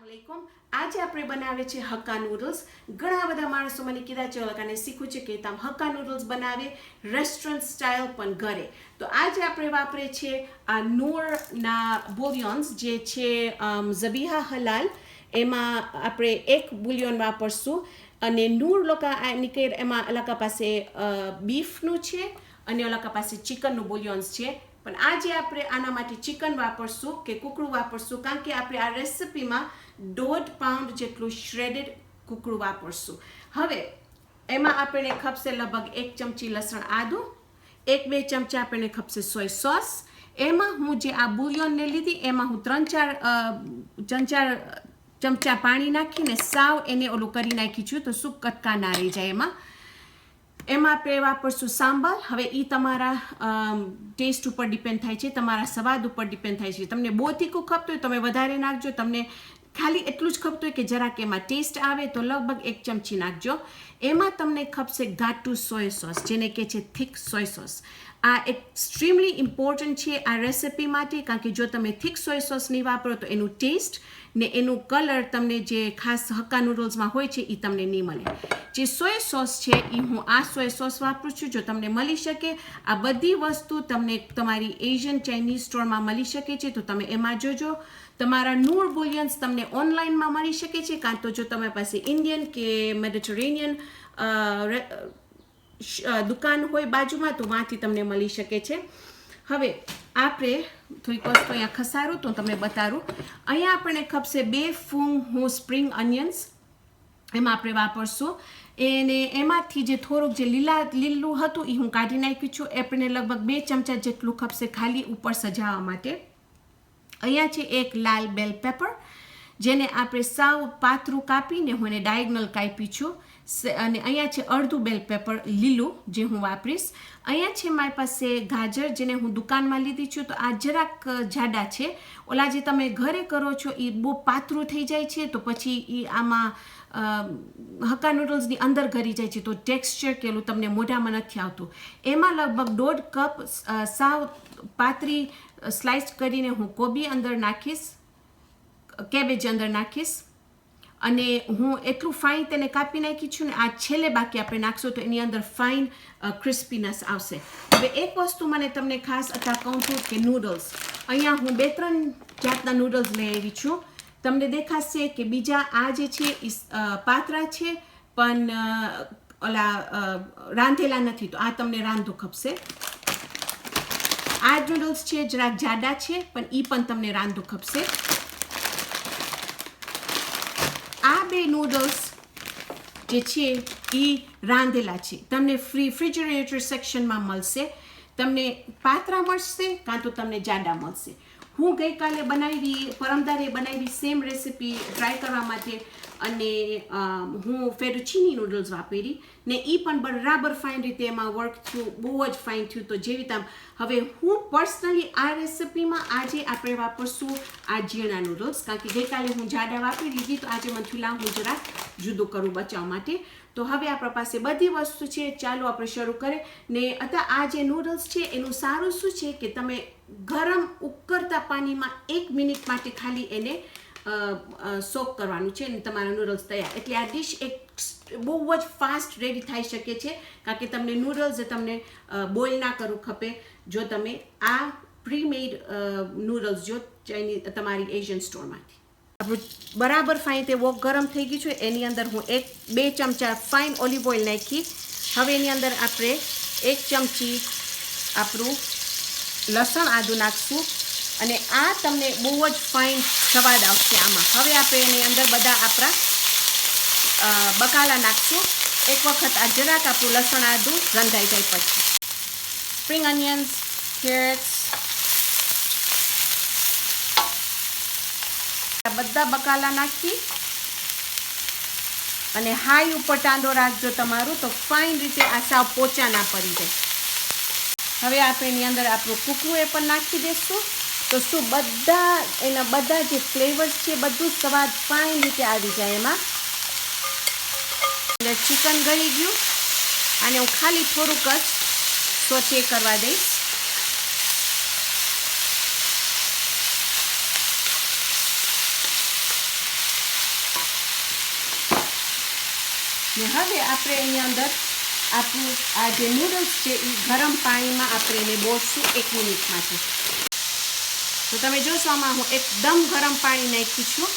अस्सलाम आज આપણે બનાવે છે હક્કા નૂડલ્સ ઘણા બધા માણસો મને કીધા છે અને શીખવું છે કે તમે હક્કા નૂડલ્સ બનાવે રેસ્ટોરન્ટ સ્ટાઇલ પણ ઘરે તો આજે આપણે વાપરે છે આ નૂરના બુલિયન્સ જે છે ઝબીહા હલાલ એમાં આપણે એક બુલિયન વાપરશું અને નૂર લોકો નીકળે એમાં અલકા પાસે બીફનું છે અને અલકા પાસે ચિકનનું બુલિયન્સ છે પણ આજે આપણે આના માટે ચિકન વાપરશું કે કુકડું વાપરશું કારણ કે આપણે આ રેસિપીમાં 1.5 પાઉન્ડ જેટલું શ્રેડેડ કુકડું વાપરશું હવે એમાં આપણને ખપશે લગભગ 1 ચમચી લસણ આદુ 1-2 ચમચા આપણને ખપશે સોય સોસ એમાં હું જે આ બુલિયનને લીધી એમાં હું 3-4 ચમચા પાણી નાખીને સાવ એને ઓલું કરી નાખી છું તો શું કટકા ના રહી જાય એમાં આપણે વાપરશું સાંભાર હવે એ તમારા ટેસ્ટ ઉપર ડિપેન્ડ થાય છે તમારા સ્વાદ ઉપર ડિપેન્ડ થાય છે તમને બહુ તીખું ખપતું હોય તમે વધારે નાખજો તમને ખાલી એટલું જ ખપતું હોય કે જરાક એમાં ટેસ્ટ આવે તો લગભગ 1 ચમચી નાખજો એમાં તમને ખપશે ઘાટું સોય સોસ જેને કહે છે થિક સોય સોસ આ એક્સ્ટ્રીમલી ઇમ્પોર્ટન્ટ છે આ રેસિપી માટે કારણ કે જો તમે થિક સોય સોસ નહીં વાપરો તો એનું ટેસ્ટ ને એનું કલર તમને જે ખાસ હક્કા નૂડલ્સમાં હોય છે એ તમને નહીં મળે જે સોય સોસ છે એ હું આ સોય સોસ વાપરું છું જો તમને મળી શકે આ બધી વસ્તુ તમને તમારી એશિયન ચાઇનીઝ સ્ટોરમાં મળી શકે છે તો તમે એમાં જોજો તમારા નૂર બુલિયન્સ તમને ઓનલાઈનમાં મળી શકે છે કાં તો જો તમારી પાસે ઇન્ડિયન કે મેડિટેરેનિયન દુકાન હોય બાજુમાં તો વાંથી તમને મળી શકે છે હવે આપણે થોડીક વસ્તુ અહીંયા ખસારું તો તમને બતાવું અહીંયા આપણને ખપશે 2 ફૂંગ હું સ્પ્રિંગ અનિયન્સ એમાં આપણે વાપરશું એને એમાંથી જે થોડુંક જે લીલું હતું એ હું કાઢી નાખ્યું છું આપણને લગભગ 2 ચમચા જેટલું ખપશે ખાલી ઉપર સજાવવા માટે અહીંયા છે એક લાલ બેલ પેપર જેને આપણે સાવ પાતળું કાપીને હું એને ડાયગનલ કાપી છું અને અહીંયા છે અડધું બેલ પેપર લીલું જે હું વાપરીશ અહીંયા છે મારી પાસે ગાજર જેને હું દુકાનમાં લીધી છું તો આ જરાક જાડા છે ઓલા જે તમે ઘરે કરો છો એ બહુ પાતળું થઈ જાય છે તો પછી એ આમાં હક્કા નૂડલ્સની અંદર ઘરી જાય છે તો ટેક્સચર કે એલું તમને મોઢામાં નથી આવતું એમાં લગભગ 1.5 કપ સાવ પાતળી સ્લાઇસ કરીને હું કોબી અંદર નાખીશ કેબેજ અંદર નાખીશ અને હું એટલું ફાઇન તેને કાપી નાખી છું ને આ છેલ્લે બાકી આપણે નાખશું તો એની અંદર ફાઇન ક્રિસ્પીનેસ આવશે હવે એક વસ્તુ મને તમને ખાસ અત્યારે કહું છું કે નૂડલ્સ અહીંયા હું 2-3 જાતના નૂડલ્સ લઈ આવી છું તમને દેખાશે કે બીજા આ જે છે એ પાતળા છે પણ ઓલા રાંધેલા નથી તો આ તમને રાંધું ખપશે આ નૂડલ્સ છે જરાક જાડા છે પણ એ પણ તમને રાંધું ખપશે આ બે નૂડલ્સ જે છે એ રાંધેલા છે તમને રેફ્રિજરેટર સેક્શનમાં મળશે તમને પાતળા મળશે કાં તો તમને જાડા મળશે હું ગઈકાલે પરમદારે બનાવી સેમ રેસિપી ટ્રાય કરવા માટે અને હું ફેરુચીની નૂડલ્સ વાપરી ને એ પણ બરાબર ફાઇન રીતે એમાં વર્ક થયું બહુ જ ફાઇન થયું તો જેવી રીતે હવે હું પર્સનલી આ રેસિપીમાં આજે આપણે વાપરશું આ ઝીણા નૂડલ્સ કારણ કે ગઈકાલે હું જાડા વાપરી લીધી તો આજે મને થયું હું જરા જુદું કરું બચાવવા માટે તો હવે આપણા પાસે બધી વસ્તુ છે ચાલો આપણે શરૂ કરીએ ને અત્યારે આ જે નૂડલ્સ છે એનું સારું શું છે કે તમે ગરમ ઉકળતા પાણીમાં 1 મિનિટ માટે ખાલી એને સોક કરવાનું છે અને તમારા નૂડલ્સ તૈયાર એટલે આ ડિશ એક બહુ જ ફાસ્ટ રેડી થઈ શકે છે કારણ કે તમને નૂડલ્સ તમને બોઇલ ના કરવું ખપે જો તમે આ પ્રીમેડ નૂડલ્સ જો ચાઇનીઝ તમારી એશિયન સ્ટોરમાંથી આપણું બરાબર ફાઇન તે વોક ગરમ થઈ ગયું છે એની અંદર હું 1-2 ચમચા ફાઇન ઓલિવ ઓઇલ નાખી હવે એની અંદર આપણે 1 ચમચી આપણું લસણ આદું નાખશું અને આ તમને બહુ જ ફાઇન સ્વાદ આવશે આમાં હવે આપણે એની અંદર બધા આપણા બકાલા નાખશું એક વખત આ જરાક આપણું લસણ આદું રંધાઈ જાય પછી સ્પ્રિંગ અનિયન્સ કેરેટ્સ બધા બકાલા નાખી અને હાઈ ઉપર ટાંડો રાખજો તમારું તો ફાઇન રીતે આ સાવ પોચા ના પડી જાય હવે આપણે એની અંદર આપણું કૂકરું એ પણ નાખી દઈશું તો શું બધા જે ફ્લેવર્સ છે બધું સ્વાદ ફાઇન રીતે આવી જાય એમાં એટલે ચિકન ગળી ગયું અને હું ખાલી થોડુંક જ સોતે કરવા દઈશ ને હવે આપણે એની અંદર આપણું આ જે નૂડલ્સ છે એ ગરમ પાણીમાં આપણે એને બોળશું 1 મિનિટ માટે. તો તમે જોશો આમાં હું એકદમ ગરમ પાણી નાખી છું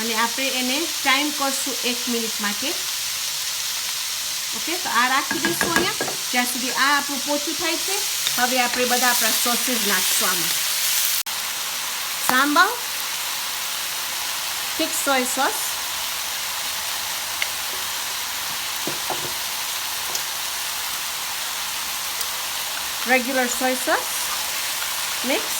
અને આપણે એને ટાઈમ કરશું 1 મિનિટ માટે. ઓકે, તો આ રાખી દઈશું અહીંયા જ્યાં સુધી આ આપણું પોચું થાય છે. હવે આપણે બધા આપણા સોસીસ નાખશું આમાં. Sambar, thick soy sauce, regular soy sauce, mix.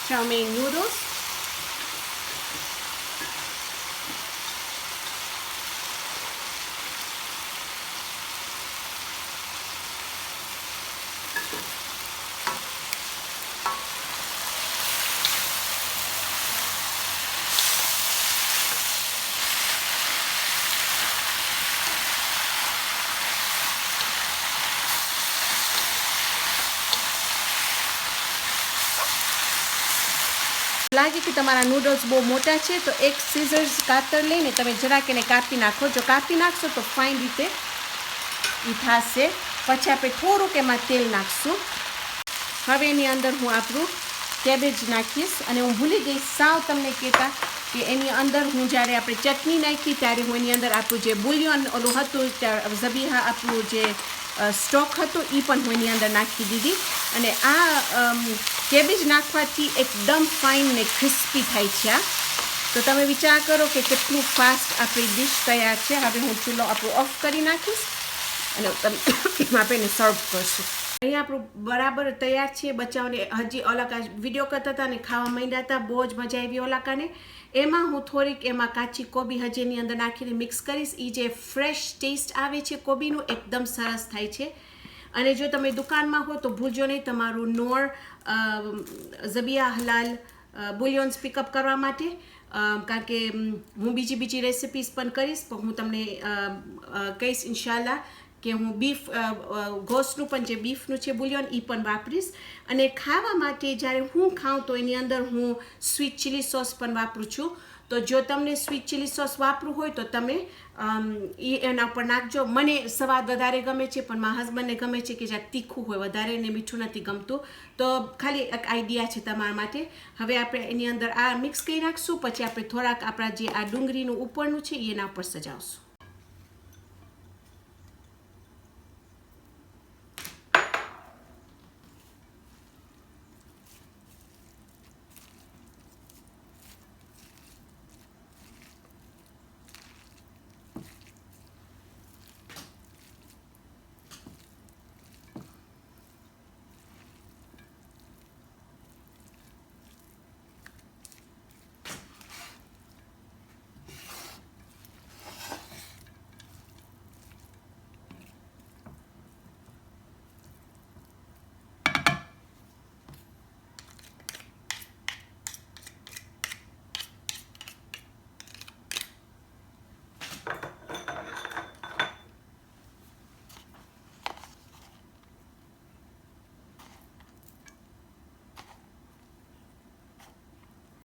Chow mein noodles. લાગે કે તમારા નૂડલ્સ બહુ મોટા છે તો એક સીઝર્સ કાતર લઈને તમે જરાક એને કાપી નાખો. જો કાપી નાખશો તો ફાઇન રીતે એ થશે. પછી આપણે થોડુંક એમાં તેલ નાખશું. હવે એની અંદર હું આપણું કેબેજ નાખીશ અને હું ભૂલી ગઈ સાવ તમને કહેતા કે એની અંદર હું જ્યારે આપણે ચટણી નાખી ત્યારે હું એની અંદર આપણું જે બુલિયન ઓલું હતું ઝબીહા આપણું જે સ્ટોક હતો એ પણ હું એની અંદર નાખી દીધી. અને આ કેબેજ નાખવાથી એકદમ ફાઇન ને ક્રિસ્પી થાય છે. તો તમે વિચાર કરો કે કેટલું ફાસ્ટ આપણી ડિશ તૈયાર છે. હવે હું ચૂલો આપણું ઓફ કરી નાખીશ અને આપણે એને સર્વ કરશું. અહીંયા આપણું બરાબર તૈયાર છે. બચ્ચાઓને હજી ઓલાકા વિડીયો કરતા હતા અને ખાવા માંડ્યા હતા. બહુ જ મજા આવી ઓલાકાને. એમાં હું થોડીક એમાં કાચી કોબી હજી એની અંદર નાખીને મિક્સ કરીશ. એ જે ફ્રેશ ટેસ્ટ આવે છે કોબીનું એકદમ સરસ થાય છે. અને જો તમે દુકાનમાં હો તો ભૂલજો નહીં તમારું નોર ઝબીહા હલાલ બુલિયન્સ પિકઅપ કરવા માટે. કારણ કે હું બીજી રેસિપીસ પણ કરીશ પણ હું તમને કહીશ ઇન્શાલ્લાહ કે હું બીફ ગોસ્ટનું પણ જે બીફનું છે બુલિયન એ પણ વાપરીશ. અને ખાવા માટે જ્યારે હું ખાઉં તો એની અંદર હું સ્વીટ ચીલી સોસ પણ વાપરું છું. તો જો તમને સ્વીટ ચીલી સોસ વાપરવું હોય તો તમે એ એના ઉપર નાખજો. મને સ્વાદ વધારે ગમે છે પણ મારા હસબન્ડને ગમે છે કે જ્યાં તીખું હોય વધારે ને મીઠું નથી ગમતું. તો ખાલી એક આઈડિયા છે તમારા માટે. હવે આપણે એની અંદર આ મિક્સ કરી નાખશું. પછી આપણે થોડાક આપણા જે આ ડુંગળીનું ઉપરનું છે એના ઉપર સજાવશું.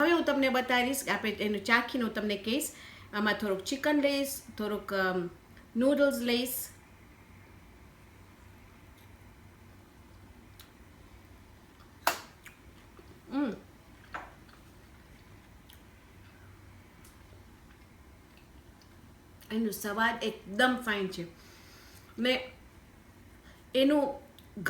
હવે હું તમને બતાવીશ કે આપણે એનું ચાખીને હું તમને કહીશ. આમાં થોડુંક ચિકન લઈશ, થોડુંક નૂડલ્સ લઈશ. એનું સ્વાદ એકદમ ફાઇન છે ને એનું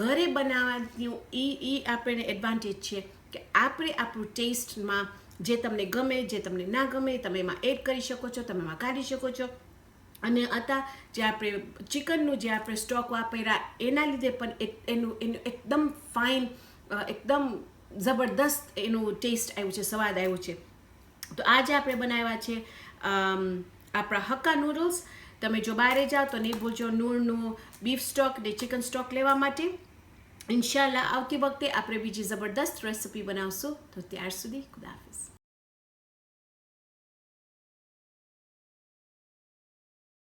ઘરે બનાવવાનું એ આપણને એડવાન્ટેજ છે કે આપણે આપણું ટેસ્ટમાં જે તમને ગમે જે તમને ના ગમે તમે એમાં એડ કરી શકો છો, તમે એમાં કાઢી શકો છો. અને જે આપણે ચિકનનું જે આપણે સ્ટોક વાપર્યા એના લીધે પણ એનું એકદમ ફાઇન એકદમ જબરદસ્ત એનું ટેસ્ટ આવ્યું છે, સ્વાદ આવ્યું છે. તો આજે આપણે બનાવ્યા છે આપણા હક્કા નૂડલ્સ. તમે જો બહાર જાઓ તો નહીં ભૂલજો નૂરનું બીફ સ્ટોક ને ચિકન સ્ટોક લેવા માટે. ઇન્શાલ્લાહ આવતી વખતે આપણે બીજી જબરદસ્ત રેસિપી બનાવશું. તો ત્યાર સુધી ખુદા હાફિઝ.